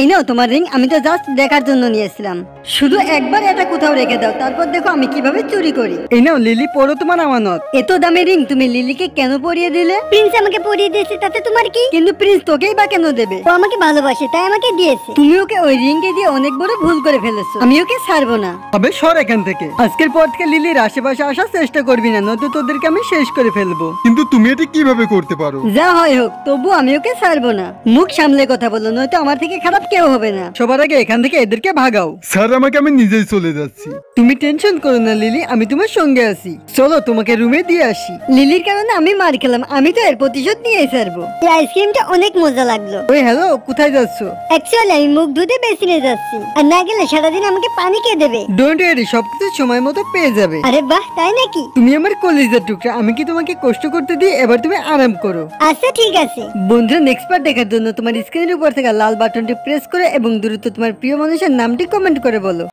এই নাও তোমার রিং। আমি তো জাস্ট দেখার জন্য নিয়েছিলাম। শুধু একবার এটা কোথাও রেখে দাও, তারপর দেখো আমি কিভাবে চুরি করি। এই নাও লিলি, পরো তোমার আমানত। এত দামি রিং তুমি লিলিকে কেন পরিয়ে দিলে? প্রিন্স আমাকে পরিয়ে দিয়েছে, তাতে তোমার কি? কিন্তু প্রিন্স তোকেই বা কেন দেবে? ও আমাকে ভালোবাসে তাই আমাকে দিয়েছে। তুমি ওকে ওই রিংকে দিয়ে অনেক বড় ভুল করে ফেলেছো। আমি ওকে ছাড়বো না। তবে সর এখান থেকে। আজকের পর থেকে লিলির আশেপাশে আসার চেষ্টা করবি না, নয়তো তোদেরকে আমি শেষ করে ফেলবো। কিন্তু তুমি এটা কিভাবে করতে পারো? যা হয় হোক, তবু আমি ওকে ছাড়বো না। মুখ সামলে কথা বলো, নয়তো আমার থেকে খারাপ কেউ হবে না। সবার আগে এখান থেকে এদেরকে ভাগাও। স্যার, আমাকে আমি নিজেই চলে যাচ্ছি। তুমি টেনশন করো না লিলি, আমি তোমার সঙ্গে আছি। চলো তোমাকে রুমে দিয়ে আসি। লিলির কারণে আমি মার খেলাম, আমি তো এর প্রতিশোধ নিয়ে ছাড়বো। এই আইসক্রিমটা অনেক মজা লাগলো। ওই হ্যালো, কোথায় যাচ্ছো? অ্যাকচুয়ালি আমি মুখ ধুতে বেসিনে যাচ্ছি, আর না গেলে সারাদিন আমাকে পানি কে দেবে? ডোন্ট ওয়ারি, সবকিছু সময় মতো পেয়ে যাবে। আরে বাহ, তাই নাকি? তুমি আমার কলিজার টুকরা, আমি কি তোমাকে কষ্ট করতে দিই? এবার তুমি আরাম করো। আচ্ছা ঠিক আছে। বন্ধুরা, নেক্সট পার্ট দেখার জন্য তোমার স্ক্রিনের উপর থেকে লাল বাটনটি প্রেস করে এবং দ্রুত তোমার প্রিয় মানুষের নামটি কমেন্ট করে বলো।